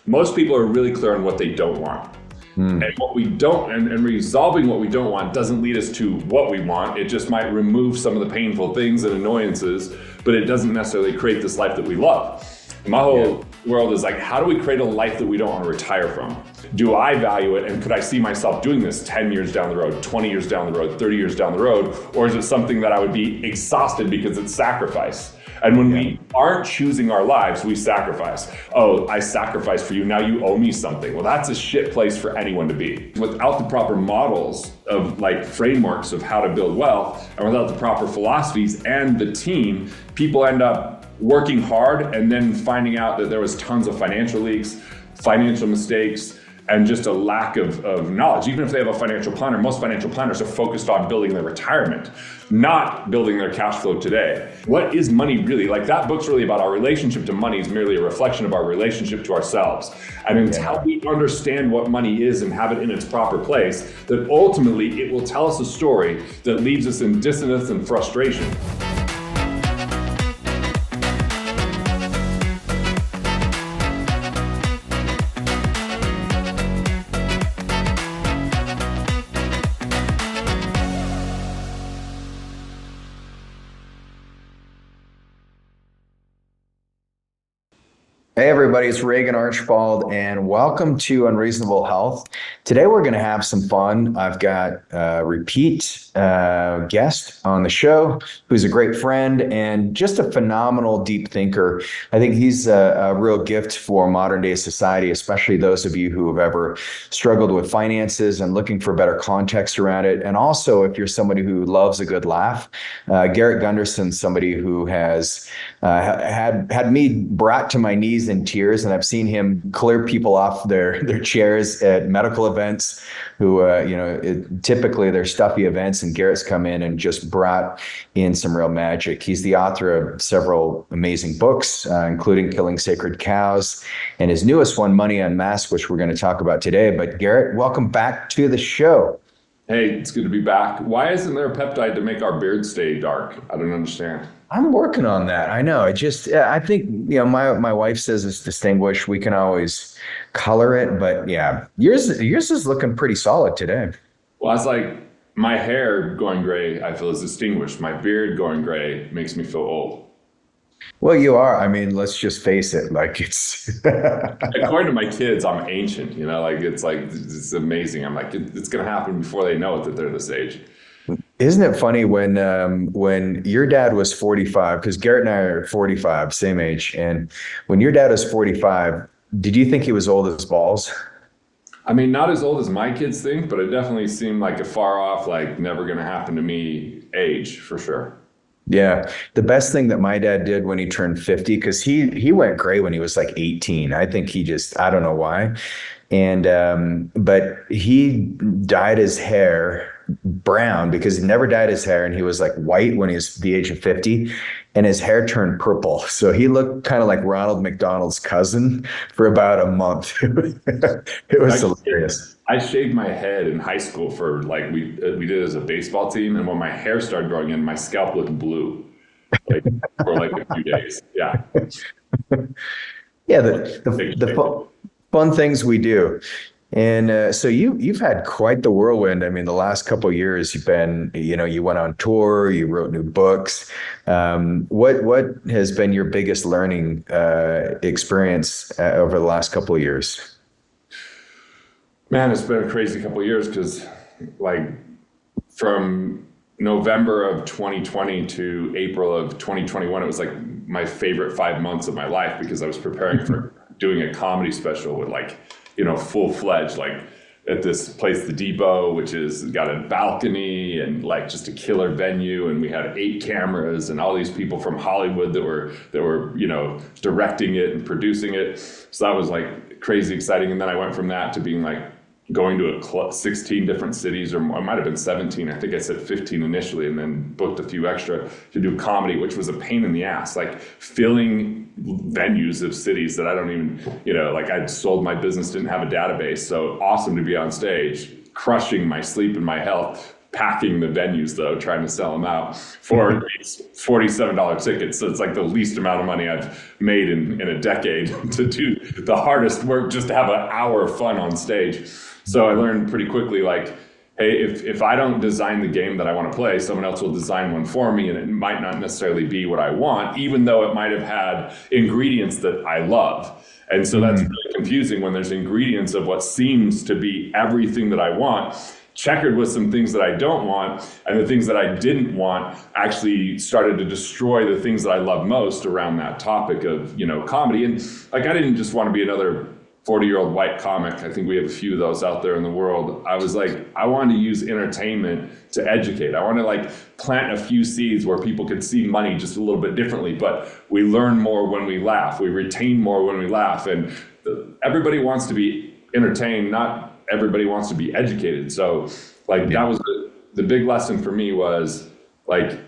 Most people are really clear on what they don't want. And what we don't, and resolving what we don't want doesn't lead us to what we want. It just might remove some of the painful things and annoyances, but it doesn't necessarily create this life that we love. My whole world is like, how do we create a life that we don't want to retire from? Do I value it? And could I see myself doing this 10 years down the road, 20 years down the road, 30 years down the road? Or is it something that I would be exhausted because it's sacrifice? And when we aren't choosing our lives, we sacrifice. Oh, I sacrificed for you, now you owe me something. Well, that's a shit place for anyone to be. Without the proper models of like frameworks of how to build wealth, and without the proper philosophies and the team, people end up working hard and then finding out that there was tons of financial leaks, financial mistakes, and just a lack of knowledge. Even if they have a financial planner, most financial planners are focused on building their retirement, not building their cash flow today. What is money really? Like, that book's really about our relationship to money is merely a reflection of our relationship to ourselves. And until we understand what money is and have it in its proper place, that ultimately it will tell us a story that leaves us in dissonance and frustration. Hey everybody, it's Regan Archibald and welcome to Unreasonable Health. Today we're going to have some fun. I've got a repeat guest on the show who's a great friend and just a phenomenal deep thinker. I think he's a real gift for modern day society, especially those of you who have ever struggled with finances and looking for better context around it. And also if you're somebody who loves a good laugh, Garrett Gunderson, somebody who has had me brought to my knees in tears, and I've seen him clear people off their chairs at medical events who, typically they're stuffy events, and Garrett's come in and just brought in some real magic. He's the author of several amazing books, including Killing Sacred Cows, and his newest one, Money Unmasked, which we're going to talk about today. But Garrett, welcome back to the show. Hey, it's good to be back. Why isn't there a peptide to make our beard stay dark? I don't understand. I'm working on that. I know. I think, my wife says it's distinguished. We can always color it, but yeah, yours is looking pretty solid today. Well, it's like my hair going gray, I feel is distinguished. My beard going gray makes me feel old. Well, you are. I mean, let's just face it. Like it's According to my kids, I'm ancient, it's amazing. I'm like, it's going to happen before they know it that they're this age. Isn't it funny when your dad was 45, because Garrett and I are 45, same age, and when your dad was 45, did you think he was old as balls? I mean, not as old as my kids think, but it definitely seemed like a far off, like never going to happen to me age for sure. Yeah. The best thing that my dad did when he turned 50, because he went gray when he was like 18. I think I don't know why. And, but he dyed his hair brown because he never dyed his hair, and he was like white when he was the age of 50, and his hair turned purple. So he looked kind of like Ronald McDonald's cousin for about a month. It was hilarious. I shaved my head in high school for like, we did it as a baseball team. And when my hair started growing in, my scalp looked blue for like a few days. Yeah. Yeah. The fun things we do. And so you've had quite the whirlwind. I mean, the last couple of years you've been, you went on tour, you wrote new books. What has been your biggest learning experience over the last couple of years? Man, it's been a crazy couple of years because like from November of 2020 to April of 2021, it was like my favorite 5 months of my life because I was preparing for doing a comedy special with like, full-fledged, like at this place, the Depot, which is got a balcony and like just a killer venue. And we had 8 cameras and all these people from Hollywood that were, directing it and producing it. So that was like crazy exciting. And then I went from that to being like going to 16 different cities, or it might have been 17. I think I said 15 initially, and then booked a few extra to do comedy, which was a pain in the ass, like filling venues of cities that I don't even, like I'd sold my business, didn't have a database. So awesome to be on stage, crushing my sleep and my health, packing the venues though, trying to sell them out for these $47 tickets. So it's like the least amount of money I've made in a decade to do the hardest work just to have an hour of fun on stage. So I learned pretty quickly, like, hey, if I don't design the game that I want to play, someone else will design one for me, and it might not necessarily be what I want, even though it might have had ingredients that I love. And so that's really confusing when there's ingredients of what seems to be everything that I want, checkered with some things that I don't want, and the things that I didn't want actually started to destroy the things that I love most around that topic of, comedy. And like, I didn't just want to be another 40-year-old white comic. I think we have a few of those out there in the world. I was like, I wanted to use entertainment to educate. I want to like plant a few seeds where people could see money just a little bit differently, but we learn more when we laugh. We retain more when we laugh. And everybody wants to be entertained, not everybody wants to be educated. So like that was the big lesson for me was like,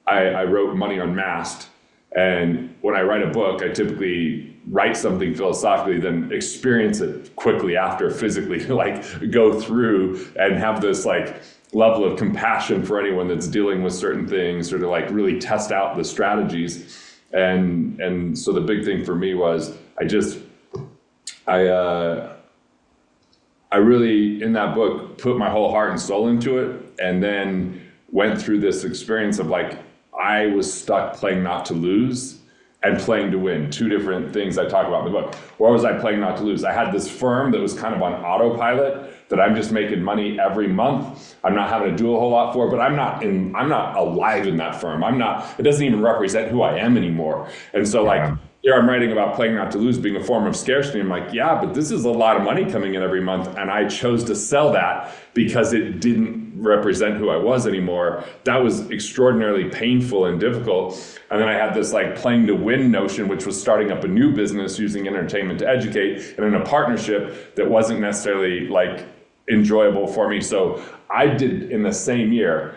I wrote Money Unmasked. And when I write a book, I typically write something philosophically, then experience it quickly after physically, like go through and have this like level of compassion for anyone that's dealing with certain things, or to like really test out the strategies. And so the big thing for me was I really, in that book, put my whole heart and soul into it, and then went through this experience of like, I was stuck playing not to lose and playing to win. Two different things I talk about in the book. Where was I playing not to lose? I had this firm that was kind of on autopilot, that I'm just making money every month. I'm not having to do a whole lot for, but I'm not alive in that firm. It doesn't even represent who I am anymore. And so like, here I'm writing about playing not to lose being a form of scarcity. I'm like, yeah, but this is a lot of money coming in every month. And I chose to sell that because it didn't represent who I was anymore. That was extraordinarily painful and difficult. And then I had this like playing to win notion, which was starting up a new business using entertainment to educate, and in a partnership that wasn't necessarily like enjoyable for me. So I did in the same year,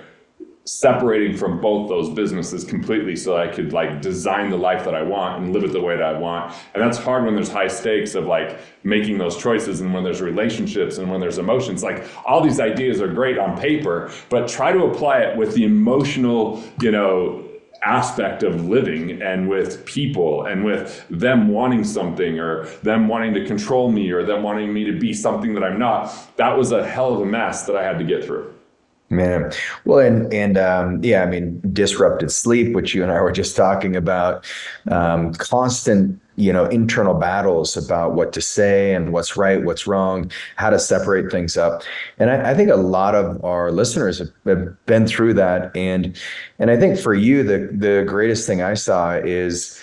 separating from both those businesses completely so I could like design the life that I want and live it the way that I want. And that's hard when there's high stakes of like making those choices, and when there's relationships and when there's emotions. Like all these ideas are great on paper, but try to apply it with the emotional, aspect of living, and with people, and with them wanting something, or them wanting to control me, or them wanting me to be something that I'm not. That was a hell of a mess that I had to get through. Man, well, I mean, disrupted sleep, which you and I were just talking about, constant, internal battles about what to say and what's right, what's wrong, how to separate things up. And I think a lot of our listeners have been through that. And I think for you, the greatest thing I saw is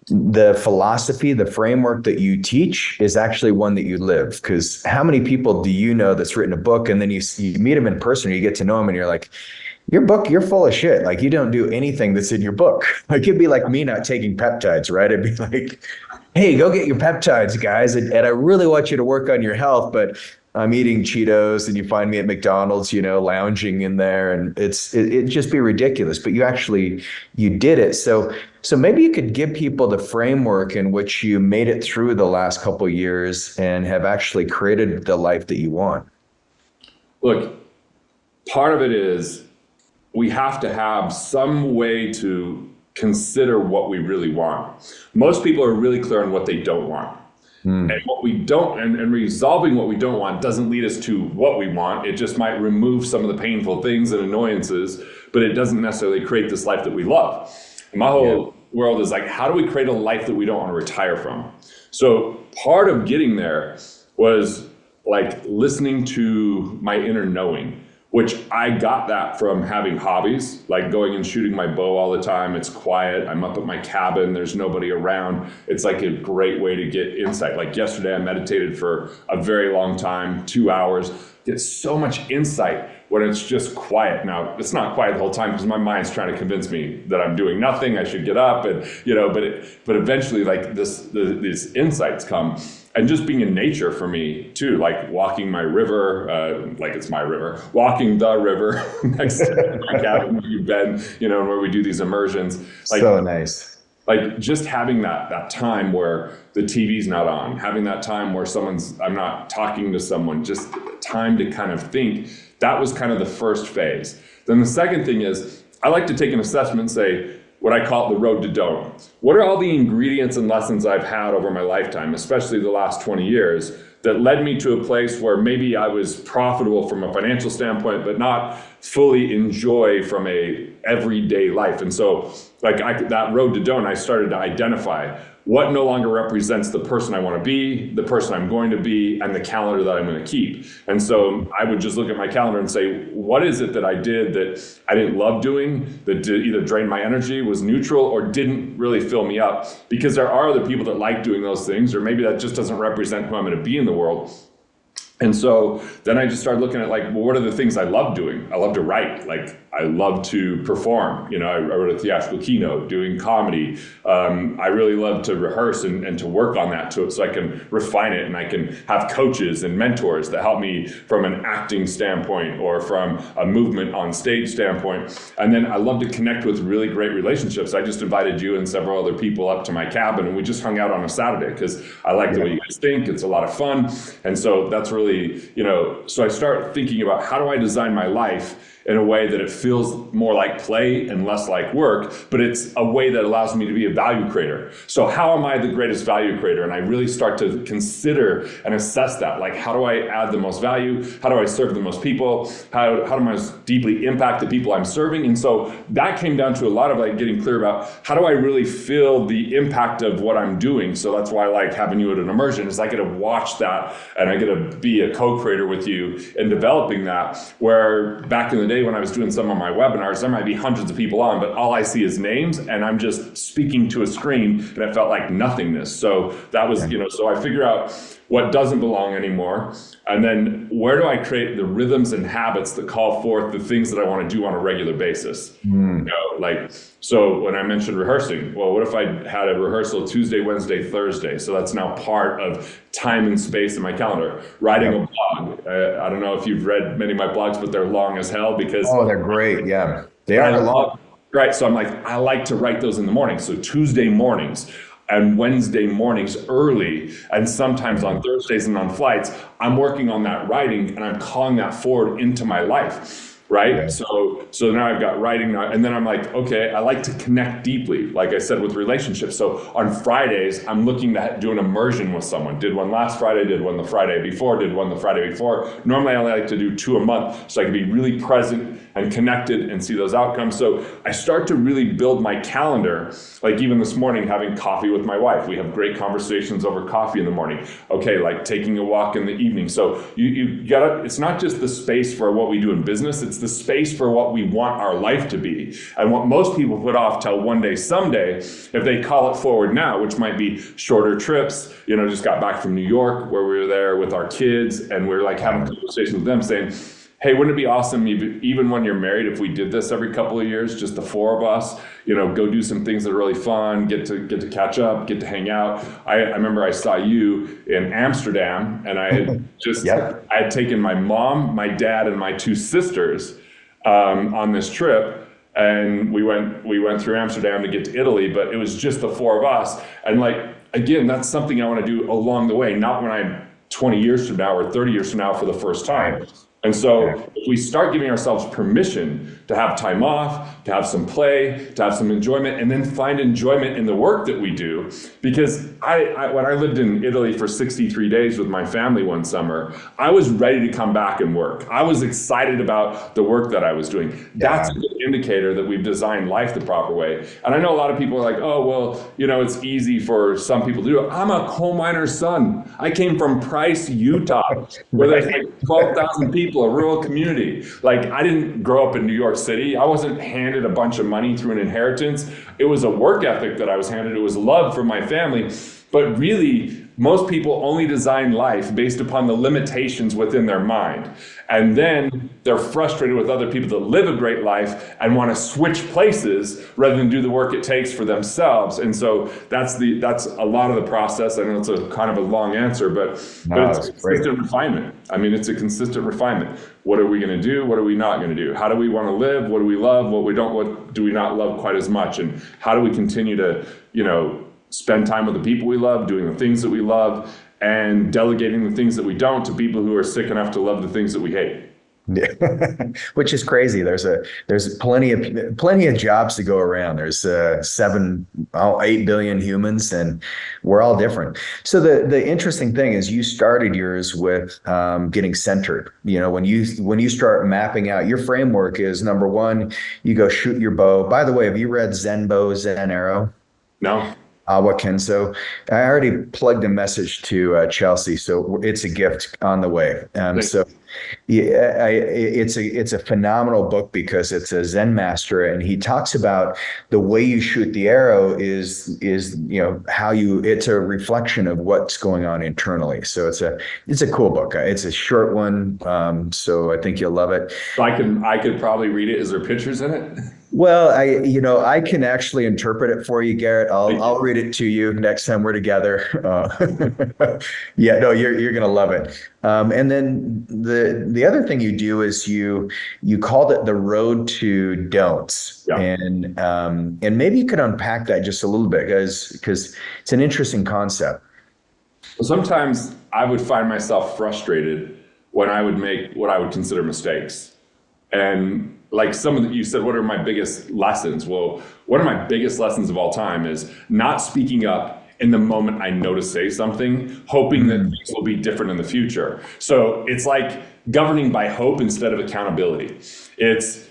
the philosophy, the framework that you teach is actually one that you live. Because how many people do you know that's written a book, and then you meet them in person, or you get to know them, and you're like, your book, you're full of shit. Like you don't do anything that's in your book. Like it'd be like me not taking peptides, right? It'd be like, hey, go get your peptides, guys. And I really want you to work on your health, but I'm eating Cheetos, and you find me at McDonald's, lounging in there, and it'd just be ridiculous. But you did it. So maybe you could give people the framework in which you made it through the last couple of years and have actually created the life that you want. Look, part of it is we have to have some way to consider what we really want. Most people are really clear on what they don't want. And what we don't, and resolving what we don't want doesn't lead us to what we want. It just might remove some of the painful things and annoyances, but it doesn't necessarily create this life that we love. And my whole world is like, how do we create a life that we don't want to retire from? So part of getting there was like listening to my inner knowing, which I got that from having hobbies, like going and shooting my bow all the time. It's quiet. I'm up at my cabin. There's nobody around. It's like a great way to get insight. Like yesterday, I meditated for a very long time, 2 hours. Get so much insight when it's just quiet. Now, it's not quiet the whole time because my mind's trying to convince me that I'm doing nothing. I should get up, and but eventually, like these insights come. And just being in nature for me too, like walking my river, like it's my river, walking the river next to my cabin where you've been, and where we do these immersions. Like, so nice. like just having that time where the TV's not on, having that time where I'm not talking to someone, just time to kind of think. That was kind of the first phase. Then the second thing is I like to take an assessment and say, what I call the road to don't. What are all the ingredients and lessons I've had over my lifetime, especially the last 20 years, that led me to a place where maybe I was profitable from a financial standpoint, but not fully enjoy from a everyday life. And so that road to don't, I started to identify what no longer represents the person I want to be, the person I'm going to be, and the calendar that I'm going to keep. And so I would just look at my calendar and say, what is it that I did that I didn't love doing, that either drained my energy, was neutral, or didn't really fill me up? Because there are other people that like doing those things, or maybe that just doesn't represent who I'm going to be in the world. And so then I just started looking at what are the things I love doing? I love to write. I love to perform. I wrote a theatrical keynote, doing comedy. I really love to rehearse and to work on that so I can refine it, and I can have coaches and mentors that help me from an acting standpoint or from a movement on stage standpoint. And then I love to connect with really great relationships. I just invited you and several other people up to my cabin, and we just hung out on a Saturday because I like the way you guys think. It's a lot of fun. And so that's really, so I start thinking about how do I design my life in a way that it feels more like play and less like work, but it's a way that allows me to be a value creator. So how am I the greatest value creator? And I really start to consider and assess that. How do I add the most value? How do I serve the most people? How do I most deeply impact the people I'm serving? And so that came down to a lot of getting clear about how do I really feel the impact of what I'm doing? So that's why I like having you at an immersion, is I get to watch that and I get to be a co-creator with you in developing that, where back in the day when I was doing some of my webinars, there might be hundreds of people on, but all I see is names and I'm just speaking to a screen, and it felt like nothingness. So that was, so I figure out what doesn't belong anymore. And then where do I create the rhythms and habits that call forth the things that I want to do on a regular basis? So when I mentioned rehearsing, well, what if I had a rehearsal Tuesday, Wednesday, Thursday? So that's now part of time and space in my calendar. Writing a blog. I don't know if you've read many of my blogs, but they're long as hell because... Oh, they're great. Yeah, they are long. Right. So I like to write those in the morning. So Tuesday mornings and Wednesday mornings early, and sometimes on Thursdays and on flights, I'm working on that writing and I'm calling that forward into my life. Right. Yeah. So now I've got writing now, and then I'm like, okay, I like to connect deeply, like I said, with relationships. So on Fridays, I'm looking to do an immersion with someone. Did one last Friday, did one the Friday before, did one the Friday before. Normally I like to do 2 a month so I can be really present and connected and see those outcomes. So I start to really build my calendar, like even this morning, having coffee with my wife. We have great conversations over coffee in the morning. Okay, like taking a walk in the evening. So you gotta, it's not just the space for what we do in business, it's the space for what we want our life to be. And what most people put off till one day, someday, if they call it forward now, which might be shorter trips, just got back from New York where we were there with our kids, and we're having conversations with them saying, hey, wouldn't it be awesome even when you're married if we did this every couple of years, just the 4 of us, go do some things that are really fun, get to catch up, get to hang out. I remember I saw you in Amsterdam, and I had just, I had taken my mom, my dad, and my 2 sisters on this trip. And we went through Amsterdam to get to Italy, but it was just the 4 of us. And again, that's something I want to do along the way, not when I'm 20 years from now or 30 years from now for the first time. And so if we start giving ourselves permission to have time off, to have some play, to have some enjoyment, and then find enjoyment in the work that we do, because when I lived in Italy for 63 days with my family one summer, I was ready to come back and work. I was excited about the work that I was doing. That's a good indicator that we've designed life the proper way. And I know a lot of people are like, oh, well, it's easy for some people to do it. I'm a coal miner's son. I came from Price, Utah, where there's 12,000 people, a rural community. I didn't grow up in New York City. I wasn't handed a bunch of money through an inheritance. It was a work ethic that I was handed. It was love from my family. But really, most people only design life based upon the limitations within their mind. And then they're frustrated with other people that live a great life and want to switch places rather than do the work it takes for themselves. And so that's a lot of the process. I know it's a kind of a long answer, but it's consistent refinement. I mean, it's a consistent refinement. What are we going to do? What are we not going to do? How do we want to live? What do we love? What do we not love quite as much? And how do we continue to, spend time with the people we love, doing the things that we love, and delegating the things that we don't to people who are sick enough to love the things that we hate. Which is crazy. There's plenty of jobs to go around. There's 8 billion humans, and we're all different. So the interesting thing is, you started yours with getting centered. When you start mapping out your framework, is number one, you go shoot your bow. By the way, have you read Zen Bow, Zen Arrow? No. Awa Kenso. I already plugged a message to Chelsea, so it's a gift on the way. So yeah, it's a phenomenal book because it's a Zen master, and he talks about the way you shoot the arrow is how it's a reflection of what's going on internally. So it's a cool book. It's a short one, so I think you'll love it. So I could probably read it. Is there pictures in it? Well, I can actually interpret it for you, Garrett. I'll read it to you next time we're together. Yeah, no, you're gonna love it. And then the other thing you do is you called it the road to don'ts, yeah. And maybe you could unpack that just a little bit, because it's an interesting concept. Well, sometimes I would find myself frustrated when I would make what I would consider mistakes, and like some of you said, what are my biggest lessons? Well, one of my biggest lessons of all time is not speaking up in the moment I know to say something, hoping that things will be different in the future. So it's like governing by hope instead of accountability. It's,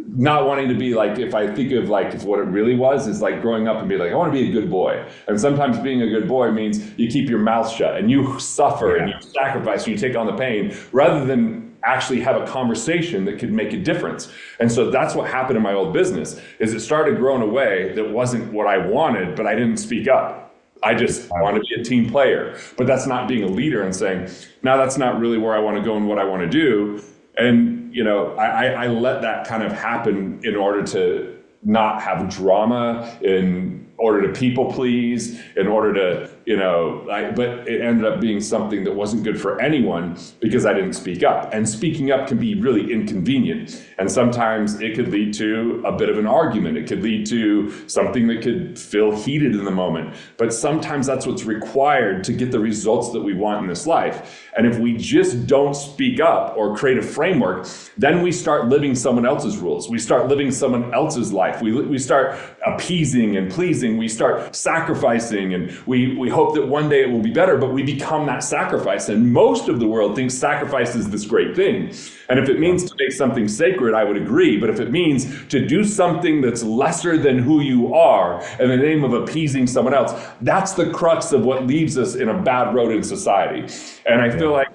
not wanting to be like, if I think of like what it really was, is like growing up and be like, I want to be a good boy. And sometimes being a good boy means you keep your mouth shut and you suffer and you sacrifice and you take on the pain, rather than actually have a conversation that could make a difference. And so that's what happened in my old business, is it started growing a way that wasn't what I wanted, but I didn't speak up. I just want to be a team player. But that's not being a leader and saying, no, that's not really where I want to go and what I want to do. And, I let that kind of happen in order to not have drama, in order to people please, in order to, but it ended up being something that wasn't good for anyone because I didn't speak up. And speaking up can be really inconvenient. And sometimes it could lead to a bit of an argument. It could lead to something that could feel heated in the moment. But sometimes that's what's required to get the results that we want in this life. And if we just don't speak up or create a framework, then we start living someone else's rules. We start living someone else's life. We start appeasing and pleasing. We start sacrificing, and we hope that one day it will be better, but we become that sacrifice. And most of the world thinks sacrifice is this great thing. And if it means to make something sacred, I would agree. But if it means to do something that's lesser than who you are in the name of appeasing someone else, that's the crux of what leaves us in a bad road in society. And I feel like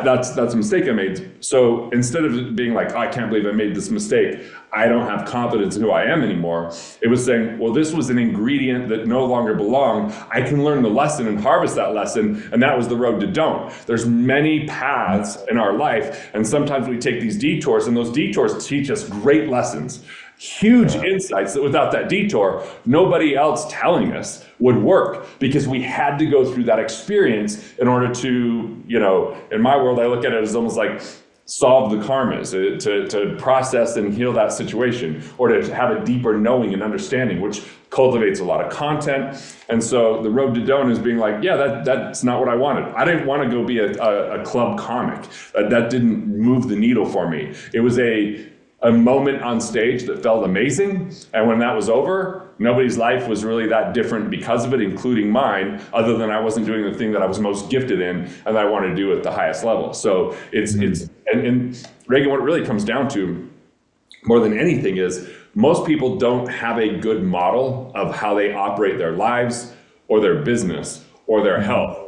that's a mistake I made. So instead of being like, oh, I can't believe I made this mistake, I don't have confidence in who I am anymore, it was saying, well, this was an ingredient that no longer belonged. I can learn the lesson and harvest that lesson. And that was the road to don't. There's many paths in our life. And sometimes we take these detours, and those detours teach us great lessons, huge insights that without that detour, nobody else telling us would work, because we had to go through that experience in order to, in my world, I look at it as almost like solve the karmas, to process and heal that situation, or to have a deeper knowing and understanding, which cultivates a lot of content. And so the road to don't is being like, yeah, that's not what I wanted. I didn't want to go be a club comic. That didn't move the needle for me. It was a moment on stage that felt amazing. And when that was over, nobody's life was really that different because of it, including mine, other than I wasn't doing the thing that I was most gifted in and that I wanted to do at the highest level. So it's and Regan, what it really comes down to more than anything is most people don't have a good model of how they operate their lives or their business or their health.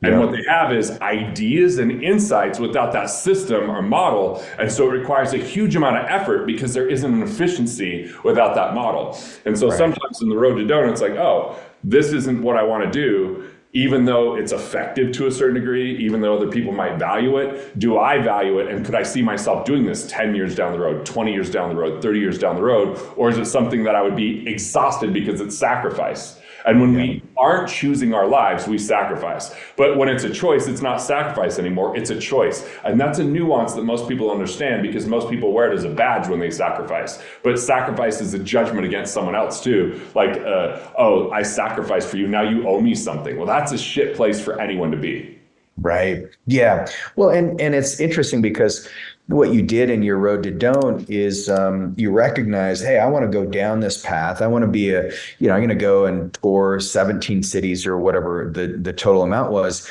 And what they have is ideas and insights without that system or model. And so it requires a huge amount of effort because there isn't an efficiency without that model. And so sometimes in the road to don't, it's like, oh, this isn't what I want to do, even though it's effective to a certain degree, even though other people might value it. Do I value it? And could I see myself doing this 10 years down the road, 20 years down the road, 30 years down the road? Or is it something that I would be exhausted because it's sacrifice? And when we aren't choosing our lives, we sacrifice. But when it's a choice, it's not sacrifice anymore. It's a choice. And that's a nuance that most people understand, because most people wear it as a badge when they sacrifice. But sacrifice is a judgment against someone else too. Like, oh, I sacrificed for you. Now you owe me something. Well, that's a shit place for anyone to be. Right. Yeah. Well, and it's interesting because what you did in your road to don't is you recognize, hey, I want to go down this path. I want to be I'm going to go and tour 17 cities or whatever the total amount was.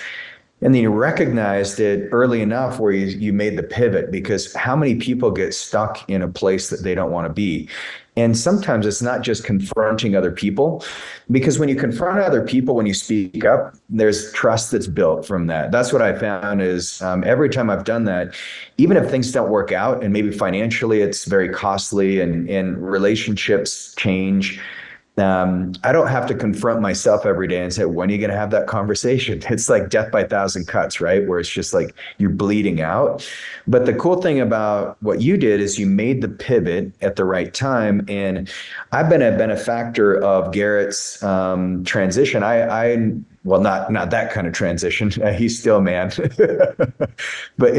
And then you recognized it early enough where you made the pivot, because how many people get stuck in a place that they don't want to be? And sometimes it's not just confronting other people, because when you confront other people, when you speak up, there's trust that's built from that. That's what I found is every time I've done that, even if things don't work out and maybe financially it's very costly and relationships change, I don't have to confront myself every day and say, when are you going to have that conversation? It's like death by 1,000 cuts, right? Where it's just like you're bleeding out. But the cool thing about what you did is you made the pivot at the right time. And I've been a benefactor of Garrett's transition. Well, not that kind of transition. He's still a man, but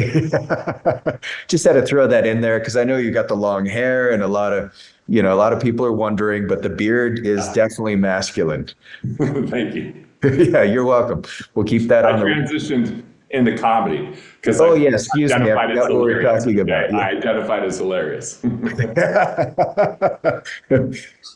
just had to throw that in there because I know you got the long hair and a lot of people are wondering, but the beard is definitely masculine. Thank you. Yeah, you're welcome. We'll keep that on. I transitioned into comedy because excuse me. I forgot what we were talking about. Yeah. I identified as hilarious.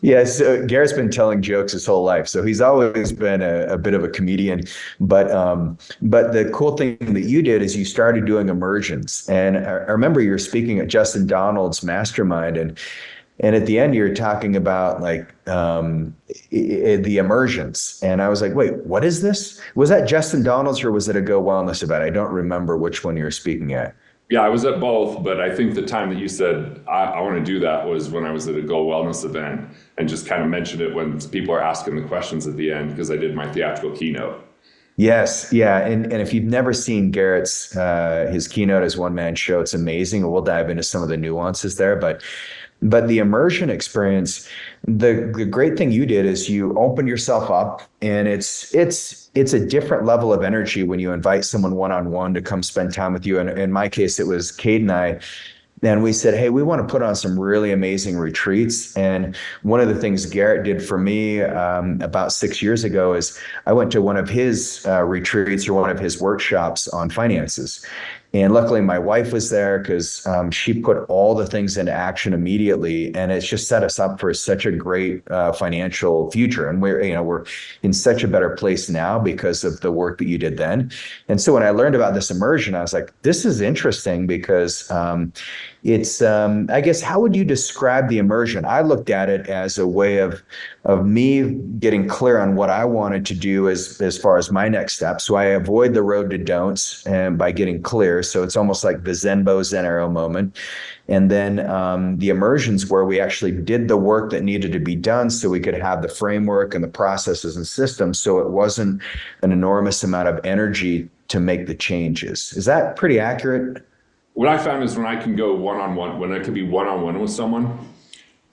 Yes, Garrett's been telling jokes his whole life, so he's always been a bit of a comedian. But the cool thing that you did is you started doing immersions, and I remember you were speaking at Justin Donald's mastermind, and at the end you're talking about like the immersions, and I was like, wait, what is this? Was that Justin Donald's or was it a Go Wellness event? I don't remember which one you were speaking at. Yeah, I was at both, but I think the time that you said I want to do that was when I was at a Go Wellness event, and just kind of mentioned it when people are asking the questions at the end, because I did my theatrical keynote. Yes, yeah, and if you've never seen Garrett's his keynote as one-man show, it's amazing, and we'll dive into some of the nuances there, but the immersion experience, the great thing you did is you opened yourself up, and it's a different level of energy when you invite someone one-on-one to come spend time with you. And in my case, it was Cade and I. And we said, hey, we want to put on some really amazing retreats. And one of the things Garrett did for me about 6 years ago is I went to one of his retreats or one of his workshops on finances. And luckily, my wife was there because she put all the things into action immediately, and it's just set us up for such a great financial future. And we're in such a better place now because of the work that you did then. And so when I learned about this immersion, I was like, this is interesting because it's I guess, how would you describe the immersion? I looked at it as a way of me getting clear on what I wanted to do as far as my next step. So I avoid the road to don'ts and by getting clear. So it's almost like the Zen bow, Zen arrow moment. And then the immersions where we actually did the work that needed to be done so we could have the framework and the processes and systems. So it wasn't an enormous amount of energy to make the changes. Is that pretty accurate? What I found is when I can go one-on-one, when I could be one-on-one with someone,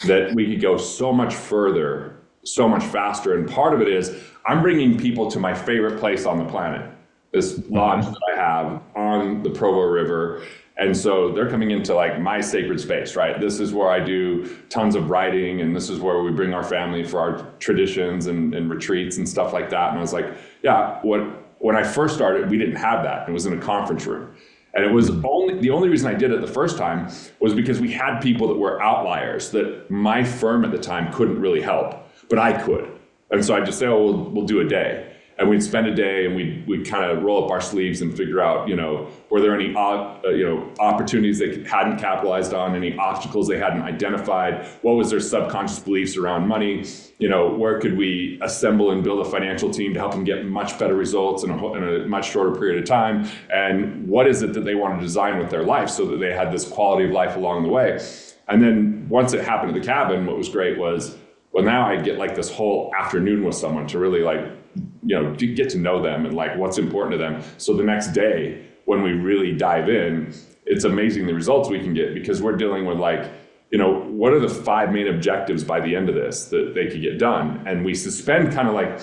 that we could go so much further, so much faster. And part of it is I'm bringing people to my favorite place on the planet, this lodge that I have on the Provo River. And so they're coming into like my sacred space, right? This is where I do tons of writing, and this is where we bring our family for our traditions and retreats and stuff like that. And I was like, yeah, when I first started, we didn't have that. It was in a conference room. And it was the only reason I did it the first time was because we had people that were outliers that my firm at the time couldn't really help, but I could. And so I'd just say, oh, we'll do a day. And we'd spend a day and we'd kind of roll up our sleeves and figure out, were there any, opportunities they hadn't capitalized on, any obstacles they hadn't identified? What was their subconscious beliefs around money? Where could we assemble and build a financial team to help them get much better results in a much shorter period of time? And what is it that they want to design with their life so that they had this quality of life along the way? And then once it happened at the cabin, what was great was, well, now I get like this whole afternoon with someone to really get to know them and like what's important to them. So the next day when we really dive in, it's amazing the results we can get because we're dealing with what are the 5 main objectives by the end of this that they could get done? And we suspend kind of like,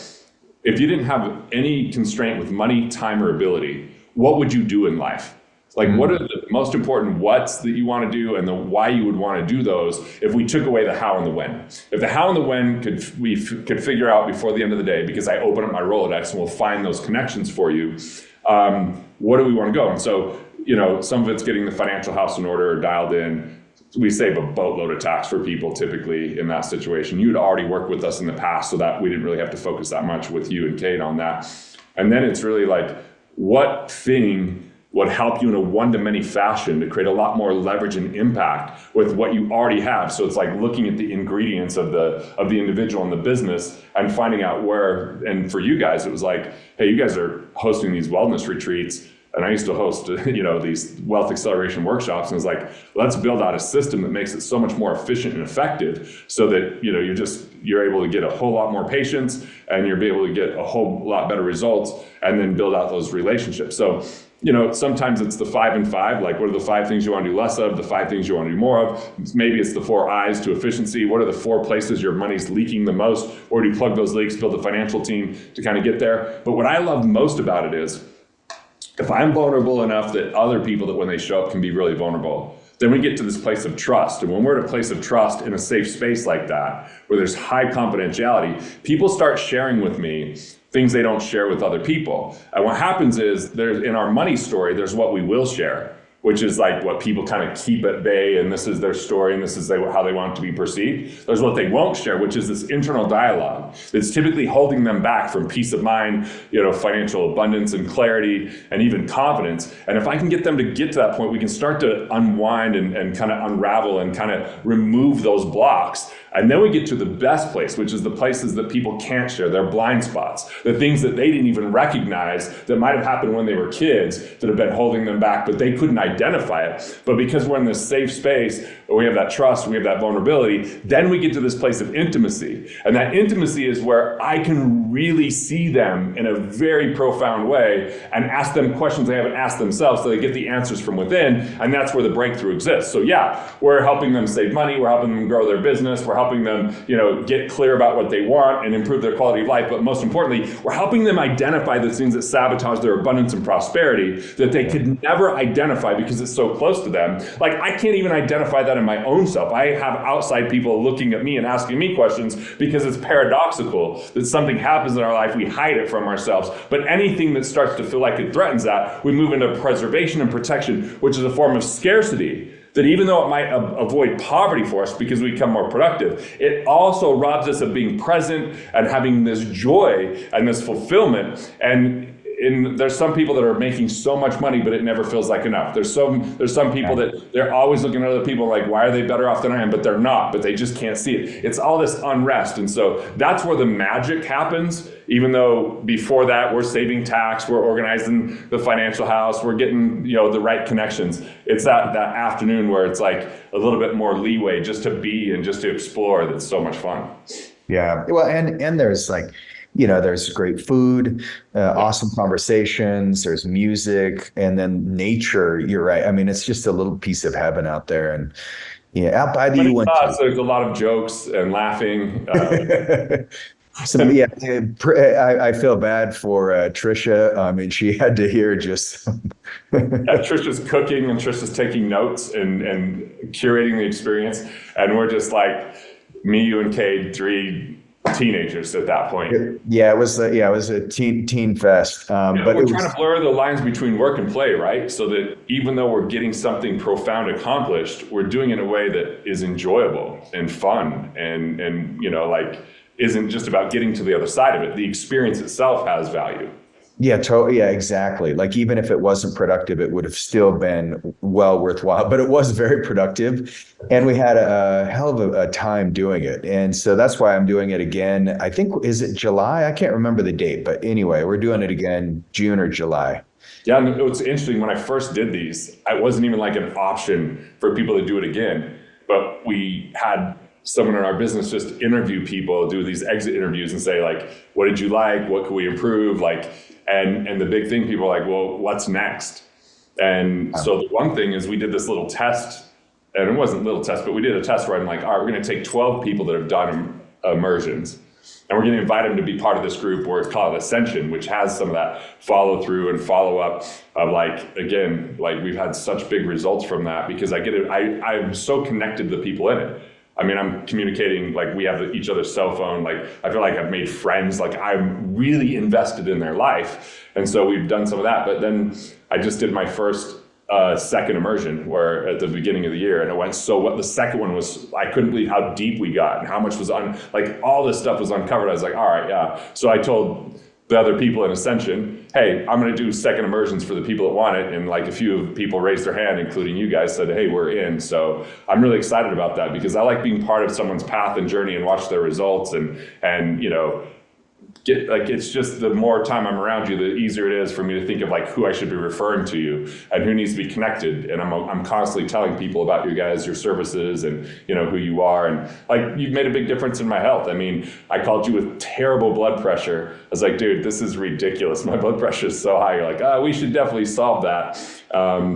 if you didn't have any constraint with money, time, or ability, what would you do in life? Like, what are the most important what's that you want to do and the why you would want to do those if we took away the how and the when? If the how and the when we could figure out before the end of the day, because I open up my Rolodex and we'll find those connections for you, what do we want to go? And so, some of it's getting the financial house in order or dialed in. We save a boatload of tax for people typically in that situation. You'd already worked with us in the past, so that we didn't really have to focus that much with you and Kate on that. And then it's really like, what thing would help you in a one-to-many fashion to create a lot more leverage and impact with what you already have? So it's like looking at the ingredients of the individual and the business and finding out where, and for you guys, it was like, hey, you guys are hosting these wellness retreats. And I used to host, these wealth acceleration workshops, and it's like, let's build out a system that makes it so much more efficient and effective, so that you're able to get a whole lot more patients, and you'll be able to get a whole lot better results, and then build out those relationships. So, sometimes it's the 5 and 5. Like, what are the 5 things you want to do less of? The 5 things you want to do more of? Maybe it's the 4 I's to efficiency. What are the 4 places your money's leaking the most? Or do you plug those leaks, build a financial team to kind of get there? But what I love most about it is, if I'm vulnerable enough that other people that when they show up can be really vulnerable, then we get to this place of trust. And when we're at a place of trust in a safe space like that, where there's high confidentiality, people start sharing with me things they don't share with other people. And what happens is, there's, in our money story, there's what we will share, which is like what people kind of keep at bay, and this is their story, and this is how they want it to be perceived. There's what they won't share, which is this internal dialogue that's typically holding them back from peace of mind, financial abundance and clarity, and even confidence. And if I can get them to get to that point, we can start to unwind and kind of unravel and kind of remove those blocks. And then we get to the best place, which is the places that people can't share, their blind spots, the things that they didn't even recognize that might have happened when they were kids that have been holding them back, but they couldn't identify it. But because we're in this safe space, we have that trust, we have that vulnerability, then we get to this place of intimacy. And that intimacy is where I can really see them in a very profound way and ask them questions they haven't asked themselves, so they get the answers from within. And that's where the breakthrough exists. So yeah, we're helping them save money, we're helping them grow their business, we're helping them, get clear about what they want and improve their quality of life. But most importantly, we're helping them identify the things that sabotage their abundance and prosperity that they could never identify because it's so close to them. Like, I can't even identify that in my own self. I have outside people looking at me and asking me questions because it's paradoxical that something happens in our life, we hide it from ourselves. But anything that starts to feel like it threatens that, we move into preservation and protection, which is a form of scarcity. That even though it might avoid poverty for us because we become more productive, it also robs us of being present and having this joy and this fulfillment. And there's some people that are making so much money, but it never feels like enough. There's some people that they're always looking at other people like, why are they better off than I am? But they're not, but they just can't see it. It's all this unrest. And so that's where the magic happens. Even though before that, we're saving tax, we're organizing the financial house, we're getting, the right connections. It's that afternoon where it's like a little bit more leeway just to be and just to explore. That's so much fun. Yeah. Well, and there's like, there's great food, awesome conversations, there's music, and then nature. You're right. I mean, it's just a little piece of heaven out there. And out by the UN. There's a lot of jokes and laughing. I feel bad for Trisha. I mean, she had to hear just. Trisha's cooking and Trisha's taking notes and curating the experience, and we're just like me, you, and Cade, 3 teenagers at that point. It was a teen fest. But we're trying to blur the lines between work and play, right? So that even though we're getting something profound accomplished, we're doing it in a way that is enjoyable and fun and isn't just about getting to the other side of it. The experience itself has value. Yeah, totally. Yeah, exactly. Like, even if it wasn't productive, it would have still been well worthwhile, but it was very productive. And we had a hell of a time doing it. And so that's why I'm doing it again. I think, is it July? I can't remember the date, but anyway, we're doing it again, June or July. Yeah, and it was interesting. When I first did these, it wasn't even like an option for people to do it again, but we had someone in our business just interview people, do these exit interviews and say, like, what did you like? What could we improve? And the big thing, people are like, well, what's next? And so the one thing is we did this little test and it wasn't little test, but we did a test where I'm like, all right, we're going to take 12 people that have done immersions, and we're going to invite them to be part of this group where it's called Ascension, which has some of that follow through and follow up of like, again, like we've had such big results from that because I get it. I'm so connected to the people in it. I mean, I'm communicating, like we have each other's cell phone. Like I feel like I've made friends, like I'm really invested in their life. And so we've done some of that. But then I just did my first second immersion where at the beginning of the year, and it went so well. The second one was, I couldn't believe how deep we got and how much was like all this stuff was uncovered. I was like, all right, yeah. So I told the other people in Ascension, hey, I'm going to do second immersions for the people that want it. And like a few people raised their hand, including you guys, said, hey, we're in. So I'm really excited about that because I like being part of someone's path and journey and watch their results and you know, get like, it's just the more time I'm around you, the easier it is for me to think of like who I should be referring to you and who needs to be connected. And I'm constantly telling people about you guys, your services, and you know who you are. And like you've made a big difference in my health. I mean, I called you with terrible blood pressure. I was like, dude, this is ridiculous. My blood pressure is so high. You're like, we should definitely solve that.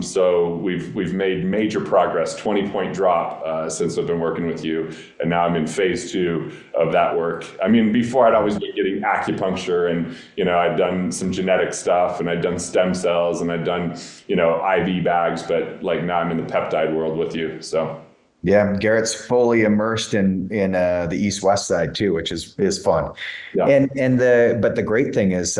So we've made major progress, 20-point drop since I've been working with you. And now I'm in phase 2 of that work. I mean, before I'd always been getting acupuncture and, you know, I'd done some genetic stuff and I'd done stem cells and I'd done, you know, IV bags, but like now I'm in the peptide world with you. So. Yeah, Garrett's fully immersed in the East-West side too, which is fun. Yeah. But the great thing is,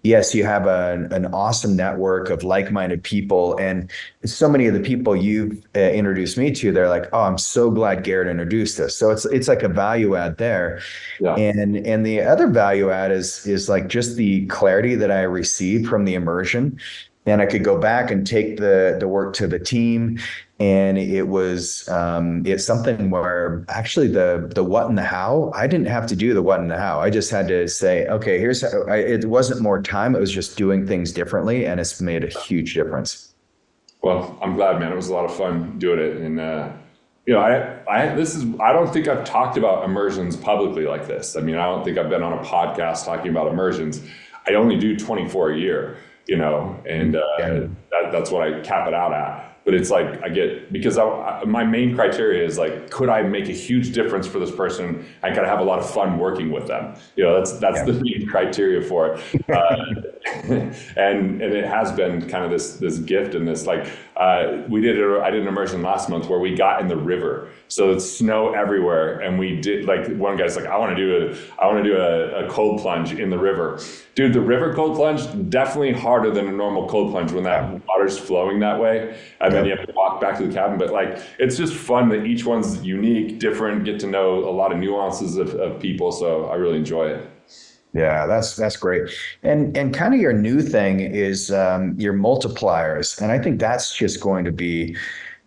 yes, you have an awesome network of like-minded people, and so many of the people you've introduced me to, they're like, oh, I'm so glad Garrett introduced us. So it's like a value add there. Yeah. And the other value add is like just the clarity that I received from the immersion. And I could go back and take the work to the team. And it's something where actually the what and the how, I didn't have to do the what and the how. I just had to say, okay, here's how. It wasn't more time. It was just doing things differently. And it's made a huge difference. Well, I'm glad, man. It was a lot of fun doing it. And, you know, I don't think I've talked about immersions publicly like this. I mean, I don't think I've been on a podcast talking about immersions. I only do 24 a year, you know, and that's what I cap it out at. But it's like because my main criteria is like, could I make a huge difference for this person? I gotta have a lot of fun working with them. You know, that's the main criteria for it. And it has been kind of this gift and this like I did an immersion last month where we got in the river. So it's snow everywhere, and we did like one guy's like, I want to do a cold plunge in the river. Dude, the river cold plunge definitely harder than a normal cold plunge when that water's flowing that way, and then you have to walk back to the cabin. But like, it's just fun that each one's unique, different, get to know a lot of nuances of people. So I really enjoy it. Yeah, that's great. And kind of your new thing is your multipliers, and I think that's just going to be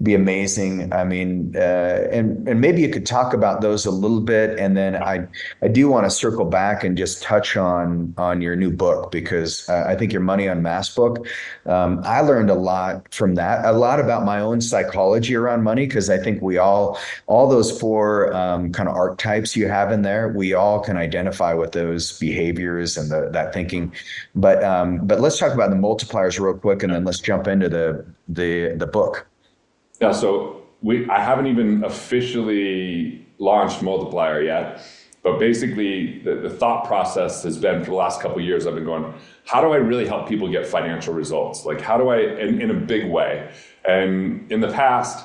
amazing. I mean, and maybe you could talk about those a little bit, and then I do want to circle back and just touch on your new book, because I think your Money Unmasked book, I learned a lot from that, a lot about my own psychology around money, because I think we all those 4 kind of archetypes you have in there, we all can identify with those behaviors and that thinking. But let's talk about the multipliers real quick, and then let's jump into the book. Yeah, so I haven't even officially launched Multiplier yet, but basically the thought process has been for the last couple of years, I've been going, how do I really help people get financial results? Like, how do I, in a big way? And in the past,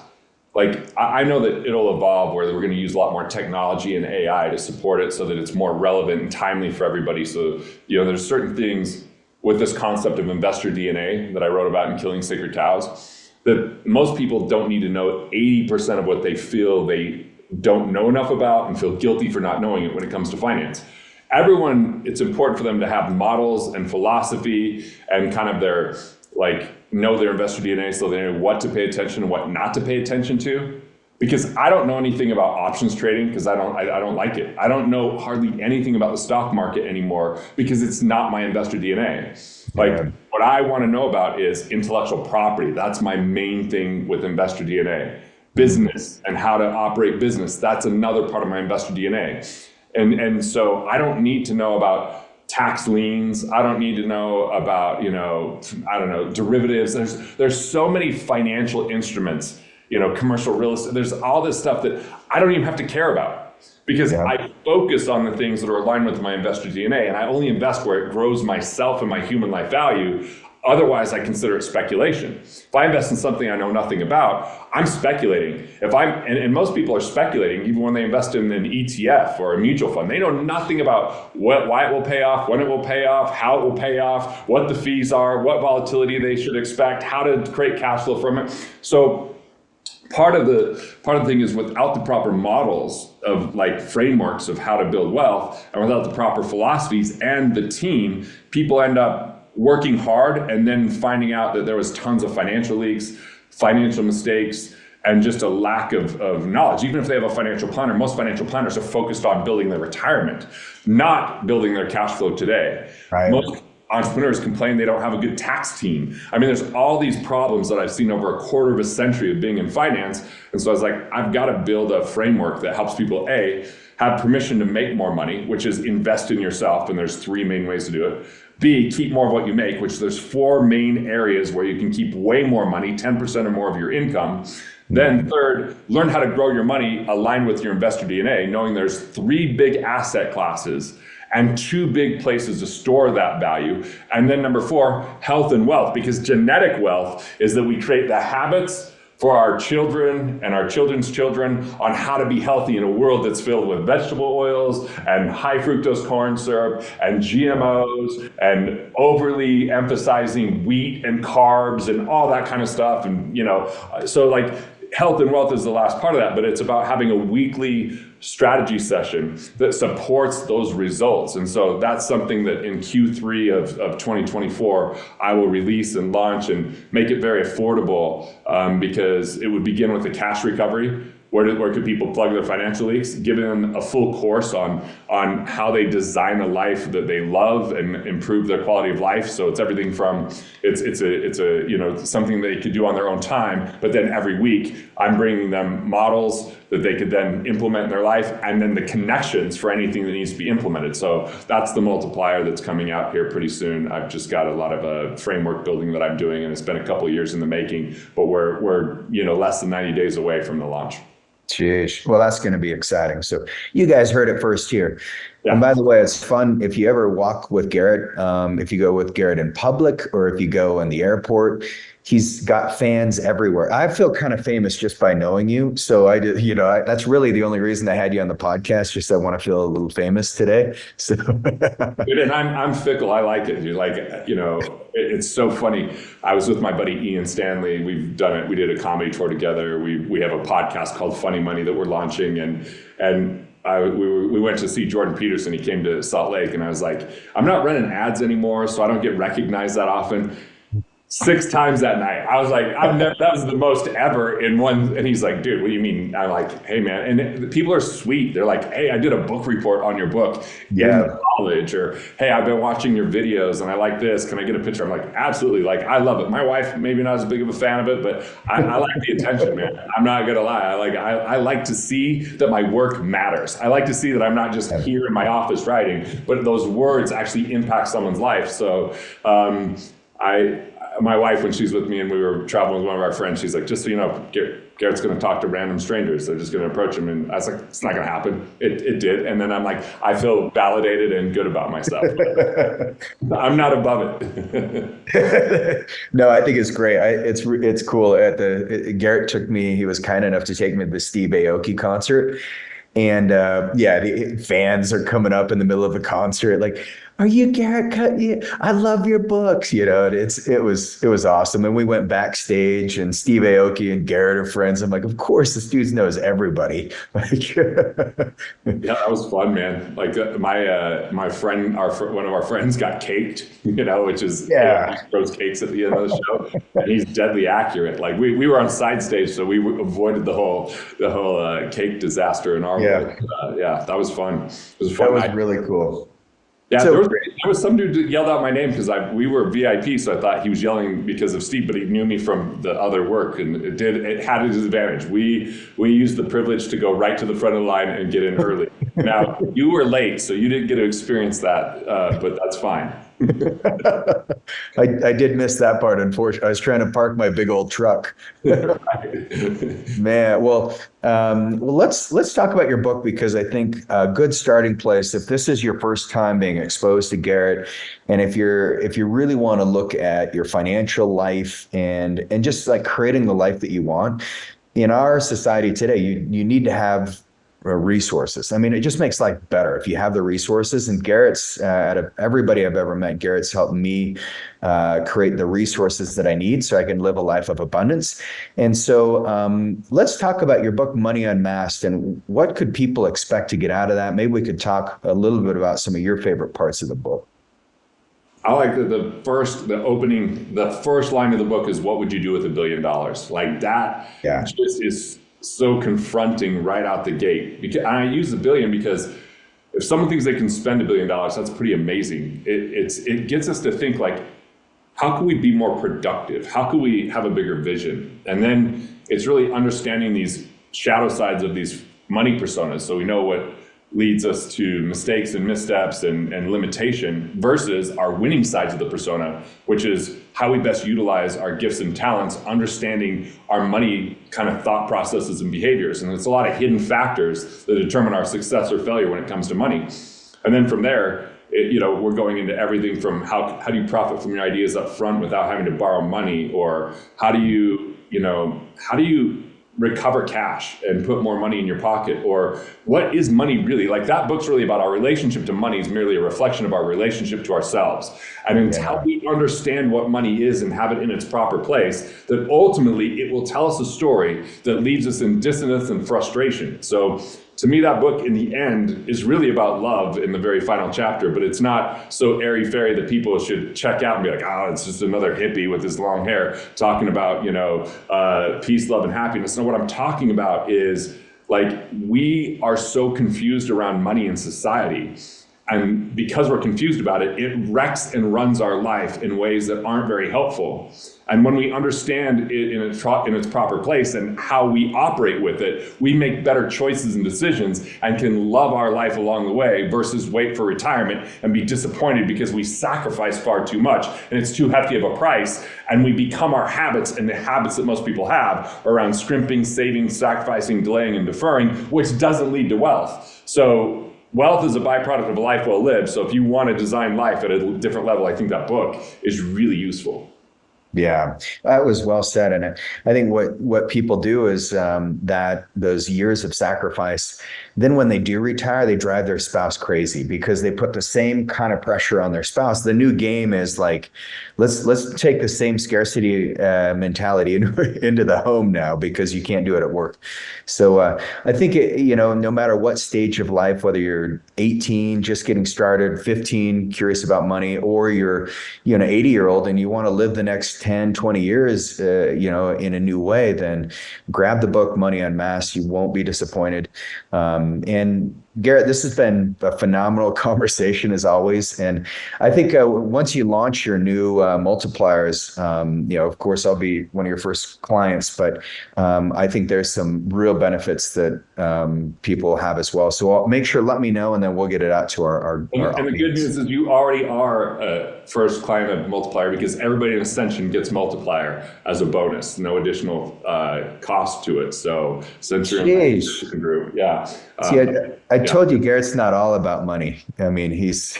like, I know that it'll evolve where we're going to use a lot more technology and AI to support it so that it's more relevant and timely for everybody. So, you know, there's certain things with this concept of investor DNA that I wrote about in Killing Sacred Cows, that most people don't need to know 80% of what they feel they don't know enough about and feel guilty for not knowing it when it comes to finance. Everyone, it's important for them to have models and philosophy and kind of their, like, know their investor DNA so they know what to pay attention and what not to pay attention to. Because I don't know anything about options trading, because I don't like it. I don't know hardly anything about the stock market anymore because it's not my investor DNA. Like, what I want to know about is intellectual property. That's my main thing with investor DNA. Business and how to operate business. That's another part of my investor DNA. And so I don't need to know about tax liens. I don't need to know about, you know, I don't know, derivatives. There's so many financial instruments commercial real estate. There's all this stuff that I don't even have to care about because I focus on the things that are aligned with my investor DNA, and I only invest where it grows myself and my human life value. Otherwise, I consider it speculation. If I invest in something I know nothing about, I'm speculating. And most people are speculating even when they invest in an ETF or a mutual fund. They know nothing about why it will pay off, when it will pay off, how it will pay off, what the fees are, what volatility they should expect, how to create cash flow from it. So part of the thing is without the proper models of like frameworks of how to build wealth, and without the proper philosophies and the team, people end up working hard and then finding out that there was tons of financial leaks, financial mistakes, and just a lack of knowledge. Even if they have a financial planner, most financial planners are focused on building their retirement, not building their cash flow today. Right. Most entrepreneurs complain they don't have a good tax team. I mean, there's all these problems that I've seen over a quarter of a century of being in finance. And so I was like, I've got to build a framework that helps people, A, have permission to make more money, which is invest in yourself. And there's 3 main ways to do it. B, keep more of what you make, which there's 4 main areas where you can keep way more money, 10% or more of your income. Then third, learn how to grow your money aligned with your investor DNA, knowing there's 3 big asset classes and 2 big places to store that value. And then number 4, health and wealth, because genetic wealth is that we create the habits for our children and our children's children on how to be healthy in a world that's filled with vegetable oils and high fructose corn syrup and GMOs and overly emphasizing wheat and carbs and all that kind of stuff. And, so like health and wealth is the last part of that, but it's about having a weekly strategy session that supports those results. And so that's something that in Q3 of 2024, I will release and launch and make it very affordable because it would begin with the cash recovery. Where could people plug their financial leaks? Giving them a full course on how they design a life that they love and improve their quality of life. So it's everything from it's something they could do on their own time, but then every week I'm bringing them models that they could then implement in their life, and then the connections for anything that needs to be implemented. So that's the multiplier that's coming out here pretty soon. I've just got a lot of framework building that I'm doing, and it's been a couple of years in the making, but we're less than 90 days away from the launch. Jeez. Well, that's going to be exciting. So you guys heard it first here. Yeah. And by the way, it's fun if you ever walk with Garrett, if you go with Garrett in public or if you go in the airport, he's got fans everywhere. I feel kind of famous just by knowing you. So that's really the only reason I had you on the podcast. Just I want to feel a little famous today. So, dude, and I'm fickle. I like it. Dude. It's so funny. I was with my buddy Ian Stanley. We've done it. We did a comedy tour together. We have a podcast called Funny Money that we're launching, and we went to see Jordan Peterson. He came to Salt Lake, and I was like, I'm not running ads anymore, so I don't get recognized that often. 6 times that night. I was like, that was the most ever in one. And he's like, dude, what do you mean? I'm like, hey man. And the people are sweet. They're like, hey, I did a book report on your book in college, or hey, I've been watching your videos and I like this. Can I get a picture? I'm like, absolutely. Like, I love it. My wife, maybe not as big of a fan of it, but I like the attention, man. I'm not going to lie. I like to see that my work matters. I like to see that I'm not just here in my office writing, but those words actually impact someone's life. So, my wife, when she's with me and we were traveling with one of our friends, she's like, just so you know, Garrett's going to talk to random strangers. They're just going to approach him. And I was like, it's not going to happen. It did. And then I'm like, I feel validated and good about myself. I'm not above it. No, I think it's great. It's cool. Garrett took me, he was kind enough to take me to the Steve Aoki concert. And the fans are coming up in the middle of the concert, like, are you Garrett? I love your books. It was awesome. And we went backstage, and Steve Aoki and Garrett are friends. I'm like, of course, this dude knows everybody. Yeah, that was fun, man. Like my friend, one of our friends got caked, which is he throws cakes at the end of the show, and he's deadly accurate. Like we were on side stage, so we avoided the whole cake disaster in our world. That was fun. It was fun. That was really cool. Yeah, there was some dude that yelled out my name because we were VIP, so I thought he was yelling because of Steve, but he knew me from the other work, and it had its advantage. We used the privilege to go right to the front of the line and get in early. Now, you were late, so you didn't get to experience that, but that's fine. I did miss that part, unfortunately. I was trying to park my big old truck. Man, well, let's talk about your book, because I think a good starting place, if this is your first time being exposed to Garrett, and if you really want to look at your financial life and just like creating the life that you want in our society today, you need to have resources. I mean, it just makes life better if you have the resources. And Garrett's, out of everybody I've ever met, Garrett's helped me create the resources that I need so I can live a life of abundance. And so let's talk about your book, Money Unmasked, and what could people expect to get out of that? Maybe we could talk a little bit about some of your favorite parts of the book. I like the first line of the book is, what would you do with $1 billion? Like that just is so confronting right out the gate. Because I use the billion because if someone thinks they can spend $1 billion, that's pretty amazing. It gets us to think like, how can we be more productive? How can we have a bigger vision? And then it's really understanding these shadow sides of these money personas, so we know what leads us to mistakes and missteps and limitation, versus our winning sides of the persona, which is how we best utilize our gifts and talents, understanding our money kind of thought processes and behaviors. And it's a lot of hidden factors that determine our success or failure when it comes to money. And then from there, we're going into everything from how do you profit from your ideas up front without having to borrow money, or how do you recover cash and put more money in your pocket, or what is money really? Like, that book's really about our relationship to money is merely a reflection of our relationship to ourselves. And until we understand what money is and have it in its proper place, that ultimately it will tell us a story that leaves us in dissonance and frustration. So to me, that book in the end is really about love in the very final chapter, but it's not so airy-fairy that people should check out and be like, oh, it's just another hippie with his long hair talking about, peace, love, and happiness. No, what I'm talking about is, like, we are so confused around money in society. And because we're confused about it, it wrecks and runs our life in ways that aren't very helpful. And when we understand it in its proper place and how we operate with it, we make better choices and decisions and can love our life along the way, versus wait for retirement and be disappointed because we sacrifice far too much and it's too hefty of a price. And we become our habits, and the habits that most people have around scrimping, saving, sacrificing, delaying, and deferring, which doesn't lead to wealth. So wealth is a byproduct of a life well lived. So if you want to design life at a different level, I think that book is really useful. Yeah, that was well said. And I think what people do is that those years of sacrifice, then when they do retire, they drive their spouse crazy because they put the same kind of pressure on their spouse. The new game is like, let's take the same scarcity mentality into the home now, because you can't do it at work. So I think, no matter what stage of life, whether you're 18, just getting started, 15, curious about money, or you're 80-year-old and you want to live the next 10, 20 years, in a new way, then grab the book, Money Unmasked. You won't be disappointed. And Garrett, this has been a phenomenal conversation as always. And I think once you launch your new Multipliers, of course, I'll be one of your first clients, but I think there's some real benefits that people have as well. So let me know, and then we'll get it out to our and audience. The good news is you already are a first client of Multiplier, because everybody in Ascension gets Multiplier as a bonus, no additional cost to it. So since you're in the group, yeah. See, I told you Garrett's not all about money. I mean, he's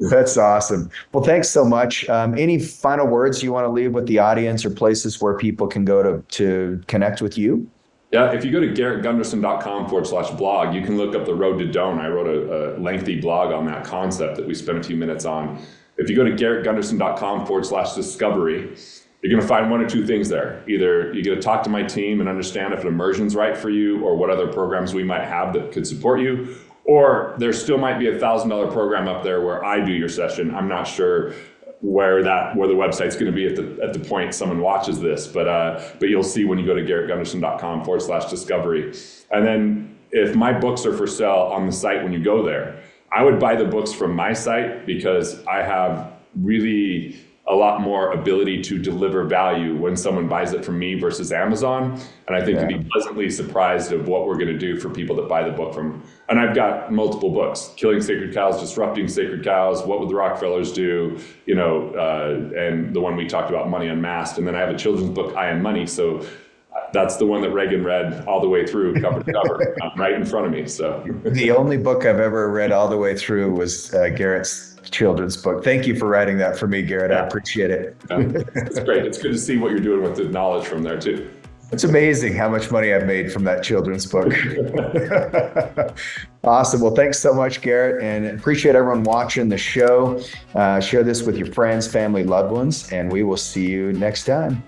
that's awesome. Well, thanks so much. Any final words you want to leave with the audience, or places where people can go to connect with you? Yeah, if you go to GarrettGunderson.com/blog, you can look up the Road to Don't. I wrote a lengthy blog on that concept that we spent a few minutes on. If you go to GarrettGunderson.com/discovery, you're going to find one or two things there. Either you get to talk to my team and understand if an immersion's right for you, or what other programs we might have that could support you, or there still might be a $1,000 program up there where I do your session. I'm not sure where the website's going to be at the point someone watches this, but you'll see when you go to GarrettGunderson.com/discovery. And then if my books are for sale on the site when you go there, I would buy the books from my site, because I have really a lot more ability to deliver value when someone buys it from me versus Amazon. And I think you'd be pleasantly surprised of what we're going to do for people that buy the book from. And I've got multiple books: Killing Sacred Cows, Disrupting Sacred Cows, What Would the Rockefellers Do, and the one we talked about, Money Unmasked. And then I have a children's book, I Am Money. So that's the one that Regan read all the way through, cover to cover, right in front of me. So the only book I've ever read all the way through was Garrett's children's book. Thank you for writing that for me, Garrett. I appreciate it. It's great. It's good to see what you're doing with the knowledge from there too. It's amazing how much money I've made from that children's book. Awesome. Well, thanks so much, Garrett, and appreciate everyone watching the show. Share this with your friends, family, loved ones, and we will see you next time.